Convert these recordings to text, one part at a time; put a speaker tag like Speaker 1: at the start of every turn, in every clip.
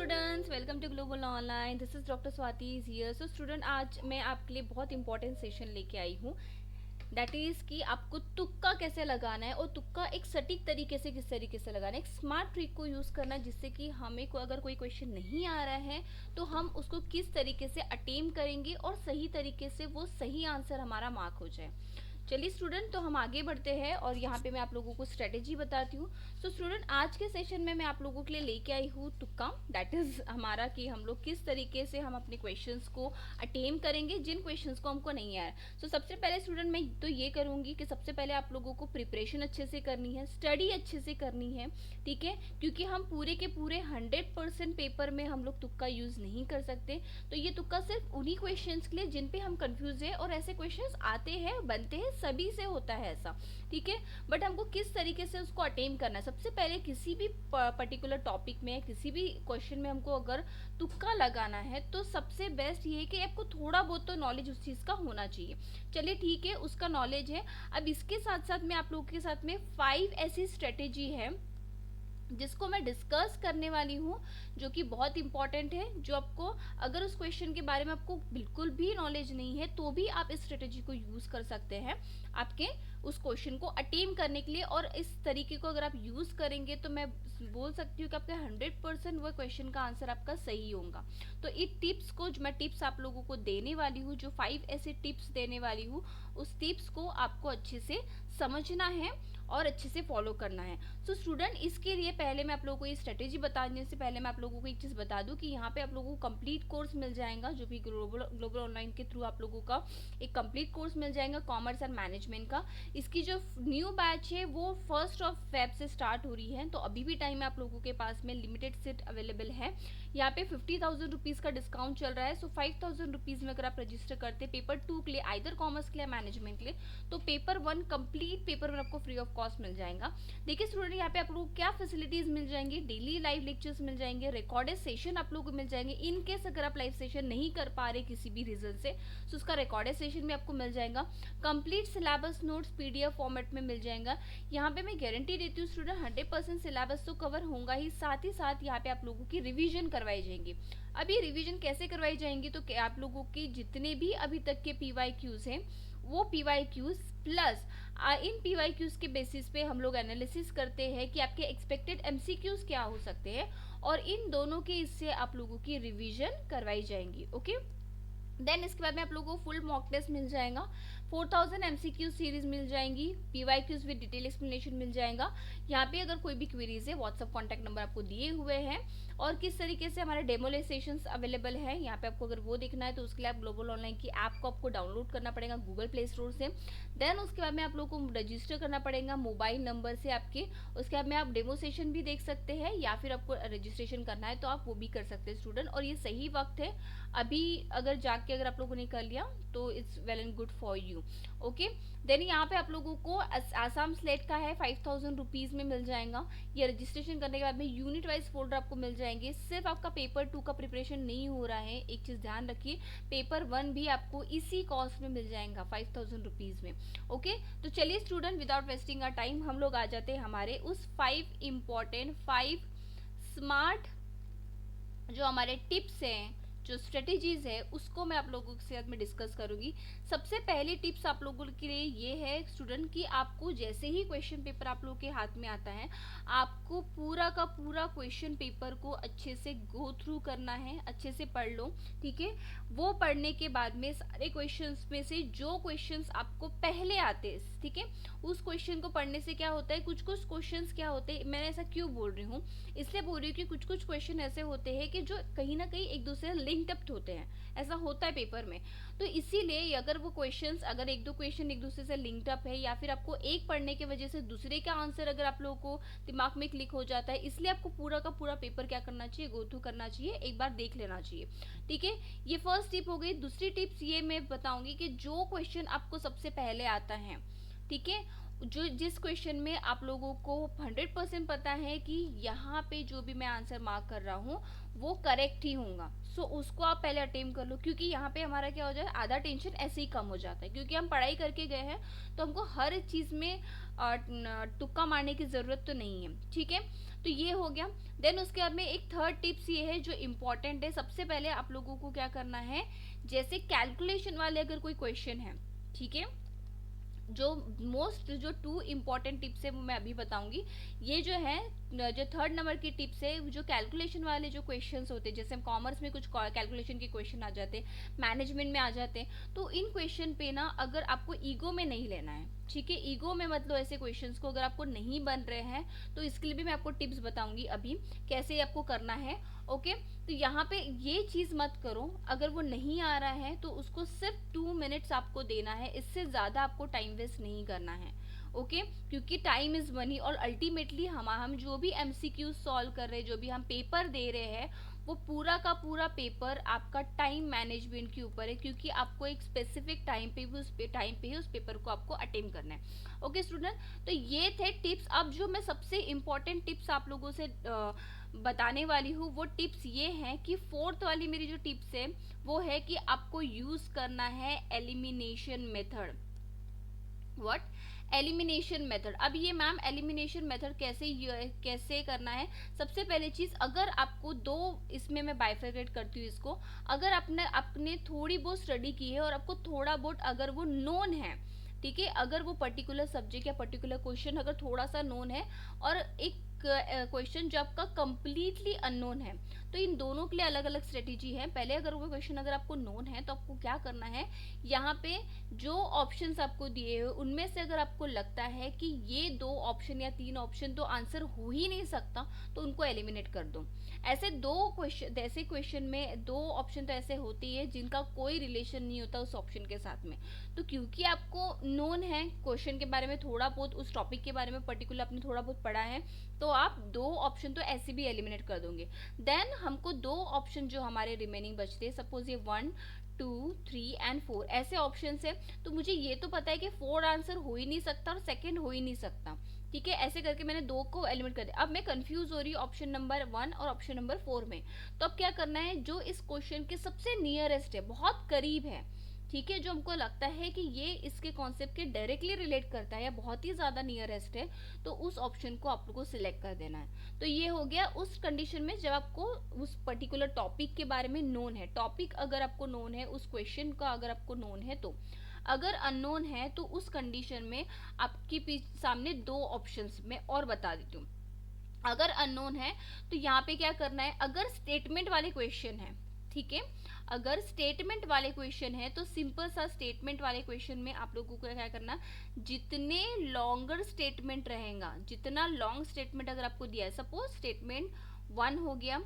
Speaker 1: Students, welcome to global online. This is doctor Swati is here. So student, आज मैं आपके लिए बहुत इंपॉर्टेंट सेशन लेके आई हूँ। दैट इज़ कि आपको तुक्का कैसे लगाना है, और तुक्का एक सटीक तरीके से किस तरीके से लगाना है, एक स्मार्ट ट्रिक को यूज़ करना, जिससे कि हमें को अगर कोई क्वेश्चन नहीं आ रहा है तो हम उसको किस तरीके से अटेम्प्ट करेंगे और सही तरीके से वो सही आंसर हमारा मार्क हो जाए। चलिए स्टूडेंट, तो हम आगे बढ़ते हैं और यहाँ पे मैं आप लोगों को स्ट्रेटेजी बताती हूँ। सो स्टूडेंट, आज के सेशन में मैं आप लोगों के लिए लेके आई हूँ तुक्का। दैट इज़ हमारा कि हम लोग किस तरीके से हम अपने क्वेश्चंस को अटेम करेंगे जिन क्वेश्चंस को हमको नहीं आया। सो सबसे पहले स्टूडेंट, मैं तो ये करूँगी कि सबसे पहले आप लोगों को प्रिपरेशन अच्छे से करनी है, स्टडी अच्छे से करनी है, ठीक है, क्योंकि हम पूरे के पूरे 100% पेपर में हम लोग तुक्का यूज़ नहीं कर सकते। तो ये तुक्का सिर्फ उन्हीं क्वेश्चंस के लिए जिन पे हम कंफ्यूज है, और ऐसे क्वेश्चंस आते हैं, बनते हैं, सभी से होता है ऐसा, ठीक है। बट हमको किस तरीके से उसको अटेम करना है, सबसे पहले किसी भी पर्टिकुलर टॉपिक में, किसी भी क्वेश्चन में हमको अगर तुक्का लगाना है तो सबसे बेस्ट ये है कि आपको थोड़ा बहुत तो नॉलेज उस चीज़ का होना चाहिए। चलिए ठीक है, उसका नॉलेज है। अब इसके साथ साथ मैं आप लोगों के साथ में 5 ऐसी स्ट्रेटेजी है जिसको मैं डिस्कस करने वाली हूँ, जो कि बहुत इंपॉर्टेंट है, जो आपको अगर उस क्वेश्चन के बारे में आपको बिल्कुल भी नॉलेज नहीं है तो भी आप इस स्ट्रेटेजी को यूज़ कर सकते हैं आपके उस क्वेश्चन को अटेम करने के लिए। और इस तरीके को अगर आप यूज़ करेंगे तो मैं बोल सकती हूँ कि आपका 100% वो क्वेश्चन का आंसर आपका सही होगा। तो इन टिप्स को, जो मैं टिप्स आप लोगों को देने वाली हूँ, जो 5 ऐसे टिप्स देने वाली हूँ, उस टिप्स को आपको अच्छे से समझना है और अच्छे से फॉलो करना है। सो स्टूडेंट, इसके लिए पहले मैं आप लोगों को ये स्ट्रेटेजी बताने से पहले मैं आप लोगों को एक चीज़ बता दूं कि यहाँ पे आप लोगों को कंप्लीट कोर्स मिल जाएगा, जो भी ग्लोबल ऑनलाइन के थ्रू आप लोगों का एक कंप्लीट कोर्स मिल जाएगा कॉमर्स एंड मैनेजमेंट का। इसकी जो न्यू बैच है वो 1 फेब से स्टार्ट हो रही है, तो अभी भी टाइम है आप लोगों के पास में, लिमिटेड सीट अवेलेबल है। यहाँ पे 50,000 रुपीज़ का डिस्काउंट चल रहा है। सो 5,000 रुपीज़ में अगर आप रजिस्टर करते पेपर 2 के लिए, आइदर कॉमर्स के लिए, मैनेजमेंट के लिए, तो पेपर 1 कंप्लीट पेपर में आपको फ्री ऑफ कॉस्ट मिल जाएगा। देखिए स्टूडेंट, यहाँ पे आप लोगों को क्या फैसिलिटीज मिल जाएंगी, डेली लाइव लेक्चर्स मिल जाएंगे, रिकॉर्डेड सेशन आप लोगों को मिल जाएंगे। इन केस अगर आप लाइव सेशन नहीं कर पा रहे किसी भी रीजन से, तो उसका रिकॉर्डेड सेशन भी आपको मिल जाएगा। Complete syllabus notes PDF format में मिल जाएगा। यहाँ पे मैं गारंटी देती हूँ स्टूडेंट, 100% सिलेबस तो कवर होगा ही, साथ ही साथ यहाँ पे आप लोगों की रिविजन करवाई जाएंगी। अब ये रिविजन कैसे करवाई जाएंगी, तो आप लोगों की जितने भी अभी तक के पीवाईक्यूज हैं, वो पीवाईक्यूज प्लस इन पीवाईक्यूज के बेसिस पे हम लोग एनालिसिस करते हैं कि आपके एक्सपेक्टेड एमसीक्यूज क्या हो सकते हैं, और इन दोनों के इससे आप लोगों की रिवीजन करवाई जाएंगी। ओके, देन इसके बाद में आप लोगों को फुल मॉक टेस्ट मिल जाएगा, 4000 एमसीक्यू सीरीज मिल जाएंगी, पीवाईक्यूज विद डिटेल एक्सप्लेनेशन मिल जाएगा। यहाँ पे अगर कोई भी क्वेरीज है, व्हाट्सअप कॉन्टैक्ट नंबर आपको दिए हुए हैं, और किस तरीके से हमारे डेमो सेशंस अवेलेबल है यहाँ पे, आपको अगर वो देखना है तो उसके लिए आप ग्लोबल ऑनलाइन की ऐप को आपको डाउनलोड करना पड़ेगा गूगल प्ले स्टोर से। देन उसके बाद में आप लोग को रजिस्टर करना पड़ेगा मोबाइल नंबर से आपके। उसके बाद में आप डेमो सेशन भी देख सकते हैं, या फिर आपको रजिस्ट्रेशन करना है तो आप वो भी कर सकते हैं स्टूडेंट। और ये सही वक्त है अभी, अगर जाके अगर आप लोगों ने कर लिया तो it's well and good for you. Okay, then यहाँ पे आप लोगों को आसाम स्लेट का है 5,000 रुपीज़ में मिल जाएगा। ये रजिस्ट्रेशन करने के बाद में यूनिट वाइज फोल्डर आपको मिल जाएंगे। सिर्फ आपका पेपर 2 का प्रिपरेशन नहीं हो रहा है, एक चीज़ ध्यान रखिए, पेपर 1 भी आपको इसी कॉस्ट में मिल जाएगा 5,000 रुपीज़ में। ओके, तो चलिए student, without wasting our time हम लोग आ जाते हैं हमारे उस 5 इम्पॉर्टेंट 5 स्मार्ट जो हमारे टिप्स हैं, जो स्ट्रेटेजीज है, उसको मैं आप लोगों के साथ में डिस्कस करूंगी। सबसे पहली टिप्स आप लोगों के लिए ये है स्टूडेंट कि आपको जैसे ही क्वेश्चन पेपर आप लोगों के हाथ में आता है, आपको पूरा का पूरा क्वेश्चन पेपर को अच्छे से गो थ्रू करना है, अच्छे से पढ़ लो, ठीक है। वो पढ़ने के बाद में सारे क्वेश्चंस में से जो क्वेश्चंस आपको पहले आते हैं, ठीक है, उस क्वेश्चन को पढ़ने से क्या होता है, कुछ कुछ क्वेश्चंस क्या होते हैं, मैंने ऐसा क्यों बोल रही हूँ, इसलिए बोल रही हूँ कि कुछ कुछ क्वेश्चन ऐसे होते हैं कि जो कहीं ना कहीं एक दूसरे से लिंक्ड अप होते हैं, ऐसा होता है पेपर में। तो इसीलिए अगर वो क्वेश्चंस, अगर एक दो क्वेश्चन एक दूसरे से लिंक्ड अप है, या फिर आपको एक पढ़ने की वजह से दूसरे का आंसर अगर आप लोगों को दिमाग में क्लिक हो जाता है, इसलिए आपको पूरा का पूरा पेपर क्या करना चाहिए, गो थ्रू करना चाहिए, एक बार देख लेना चाहिए, ठीक है। ये फर्स्ट टिप हो गई। दूसरी टिप्स ये मैं बताऊंगी कि जो क्वेश्चन आपको सबसे पहले आता है, ठीक है, जो जिस क्वेश्चन में आप लोगों को 100% पता है कि यहाँ पे जो भी मैं आंसर मार्क कर रहा हूँ वो करेक्ट ही होगा, सो उसको आप पहले अटेम्प्ट कर लो, क्योंकि यहाँ पे हमारा क्या हो जाए, आधा टेंशन ऐसे ही कम हो जाता है, क्योंकि हम पढ़ाई करके गए हैं तो हमको हर चीज़ में तुक्का मारने की ज़रूरत तो नहीं है। ठीक है, तो ये हो गया। देन उसके बाद में एक थर्ड टिप्स ये है जो इम्पोर्टेंट है। सबसे पहले आप लोगों को क्या करना है, जैसे कैलकुलेशन वाले अगर कोई क्वेश्चन है, ठीक है, जो टू इम्पॉर्टेंट टिप्स है वो मैं अभी बताऊंगी। ये जो है, जो थर्ड नंबर की टिप्स है, जो कैलकुलेशन वाले जो क्वेश्चंस होते हैं, जैसे हम कॉमर्स में कुछ कैलकुलेशन के क्वेश्चन आ जाते हैं, मैनेजमेंट में आ जाते हैं, तो इन क्वेश्चन पे ना अगर आपको ईगो में नहीं लेना है, ठीक है, ईगो में मतलब ऐसे क्वेश्चंस को अगर आपको नहीं बन रहे हैं तो इसके लिए भी मैं आपको टिप्स बताऊंगी अभी कैसे आपको करना है। ओके, तो यहाँ पे ये चीज़ मत करो, अगर वो नहीं आ रहा है तो उसको सिर्फ 2 मिनट्स आपको देना है, इससे ज़्यादा आपको टाइम वेस्ट नहीं करना है। ओके, क्योंकि टाइम इज़ मनी, और अल्टीमेटली हम जो भी एमसीक्यू सॉल्व कर रहे हैं, जो भी हम पेपर दे रहे हैं, वो पूरा का पूरा पेपर आपका टाइम मैनेजमेंट के ऊपर है, क्योंकि आपको एक स्पेसिफिक टाइम पे भी टाइम पे ही उस पेपर को आपको अटेम्प्ट करना है। ओके स्टूडेंट, तो ये थे टिप्स। अब जो मैं सबसे इम्पोर्टेंट टिप्स आप लोगों से बताने वाली हूँ, वो टिप्स ये हैं कि फोर्थ वाली मेरी जो टिप्स है वो है कि आपको यूज़ करना है elimination method. What? Elimination method. अब ये मैम एलिमिनेशन मेथड कैसे करना है? सबसे पहले चीज़, अगर आपको दो, इसमें मैं बाइफरकेट करती हूँ इसको, अगर आपने थोड़ी बहुत स्टडी की है और आपको थोड़ा बहुत अगर वो नोन है, ठीक है, अगर वो पर्टिकुलर सब्जेक्ट या पर्टिकुलर क्वेश्चन अगर थोड़ा सा नोन है, और एक क्वेश्चन जो आपका कंप्लीटली अननोन है, तो इन दोनों के लिए अलग अलग स्ट्रेटेजी है। पहले अगर वो क्वेश्चन अगर आपको नोन है तो आपको क्या करना है, यहाँ पे जो ऑप्शंस आपको दिए हुए उनमें से अगर आपको लगता है कि ये 2 ऑप्शन या 3 ऑप्शन तो आंसर हो ही नहीं सकता, तो उनको एलिमिनेट कर दो। ऐसे क्वेश्चन में 2 ऑप्शन तो ऐसे होते ही है जिनका कोई रिलेशन नहीं होता उस ऑप्शन के साथ में, तो क्योंकि आपको नोन है क्वेश्चन के बारे में, थोड़ा बहुत उस टॉपिक के बारे में पर्टिकुलर आपने थोड़ा बहुत पढ़ा है, तो आप 2 ऑप्शन तो ऐसे भी एलिमिनेट कर दोगे। देन हमको 2 ऑप्शन जो हमारे रिमेनिंग बचते हैं, सपोज ये 1, 2, 3 एंड 4 ऐसे ऑप्शन है, तो मुझे ये तो पता है कि 4 आंसर हो ही नहीं सकता और सेकंड हो ही नहीं सकता, ठीक है, ऐसे करके मैंने 2 को एलिमिनेट कर दिया। अब मैं कंफ्यूज हो रही हूँ ऑप्शन नंबर 1 और ऑप्शन नंबर 4 में, तो अब क्या करना है, जो इस क्वेश्चन के सबसे नियरेस्ट है, बहुत करीब है, ठीक है, जो हमको लगता है कि ये इसके कॉन्सेप्ट के डायरेक्टली रिलेट करता है या बहुत ही ज़्यादा नियरेस्ट है, तो उस ऑप्शन को आप लोग को सिलेक्ट कर देना है। तो ये हो गया उस कंडीशन में जब आपको उस पर्टिकुलर टॉपिक के बारे में नोन है, टॉपिक अगर आपको नोन है, उस क्वेश्चन का अगर आपको नोन है तो। अगर अननोन है तो उस कंडीशन में आपके सामने 2 ऑप्शंस में और बता देती हूँ। अगर अननोन है तो यहाँ पे क्या करना है, अगर स्टेटमेंट वाले क्वेश्चन है, ठीक है, अगर स्टेटमेंट वाले क्वेश्चन है तो सिंपल सा स्टेटमेंट वाले क्वेश्चन में आप लोगों को क्या करना, जितने लॉन्गर स्टेटमेंट रहेगा, जितना लॉन्ग स्टेटमेंट अगर आपको दिया है, सपोज स्टेटमेंट 1 हो गया,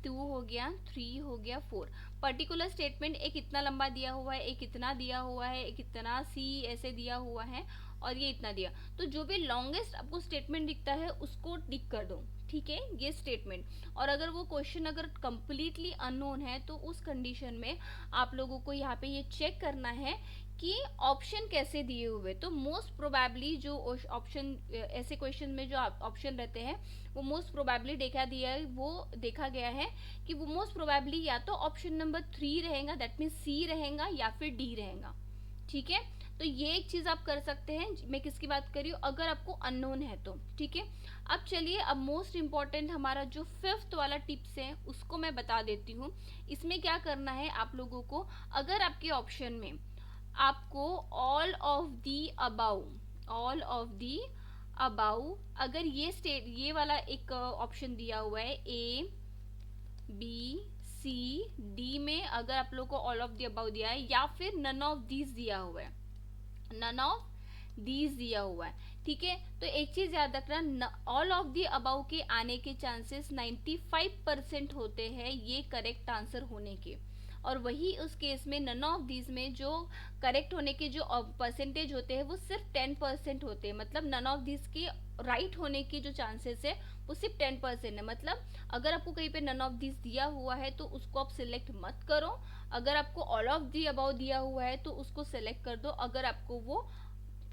Speaker 1: 2 हो गया, 3 हो गया, 4, पर्टिकुलर स्टेटमेंट एक इतना लंबा दिया हुआ है, एक इतना दिया हुआ है, एक इतना सी ऐसे दिया हुआ है, और ये इतना दिया, तो जो भी लॉन्गेस्ट आपको स्टेटमेंट दिखता है उसको टिक कर दो, ठीक है, ये स्टेटमेंट। और अगर वो क्वेश्चन अगर कंप्लीटली अननोन है तो उस कंडीशन में आप लोगों को यहाँ पे ये चेक करना है कि ऑप्शन कैसे दिए हुए, तो मोस्ट प्रोबेबली जो ऑप्शन, ऐसे क्वेश्चन में जो ऑप्शन रहते हैं वो मोस्ट प्रोबेबली देखा गया है कि वो मोस्ट प्रोबेबली या तो ऑप्शन नंबर 3 रहेगा, दैट मीन्स सी रहेगा, या फिर डी रहेगा, ठीक है। तो ये एक चीज़ आप कर सकते हैं। मैं किसकी बात कर रही हूँ, अगर आपको अननोन है तो, ठीक है। अब चलिए, अब मोस्ट इम्पॉर्टेंट हमारा जो 5th वाला टिप्स है उसको मैं बता देती हूँ। इसमें क्या करना है आप लोगों को, अगर आपके ऑप्शन में आपको ऑल ऑफ दी अबाउ अगर ये वाला एक ऑप्शन दिया हुआ है, ए बी सी डी में अगर आप लोग को ऑल ऑफ दी अबाउ दिया है, या फिर नन ऑफ दीज दिया हुआ है, नन ऑफ दीज दिया हुआ है, ठीक है, तो एक चीज याद रखना, ऑल ऑफ दी अबाउ के आने के चांसेस 95% होते हैं ये करेक्ट आंसर होने के, और वही उस केस में नन ऑफ दीज में जो करेक्ट होने के जो परसेंटेज होते हैं वो सिर्फ 10% होते हैं, मतलब नन ऑफ दीज के राइट होने के जो चांसेस है वो सिर्फ 10% है। मतलब अगर आपको कहीं पे नन ऑफ दीज दिया हुआ है तो उसको आप सिलेक्ट मत करो, अगर आपको ऑल ऑफ दी अबाउ दिया हुआ है तो उसको सिलेक्ट कर दो, अगर आपको वो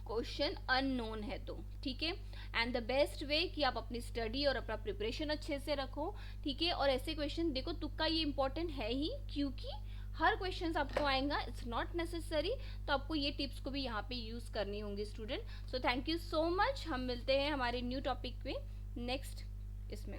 Speaker 1: क्वेश्चन अननोन है तो, ठीक है। एंड द बेस्ट वे कि आप अपनी स्टडी और अपना प्रिपरेशन अच्छे से रखो, ठीक है। और ऐसे क्वेश्चन देखो, तुक्का ये इंपॉर्टेंट है ही, क्योंकि हर क्वेश्चन आपको आएगा, इट्स नॉट नेसेसरी। तो आपको ये टिप्स को भी यहाँ पे यूज करनी होंगी student. So thank you so much, हम मिलते हैं हमारे न्यू टॉपिक पे नेक्स्ट इसमें।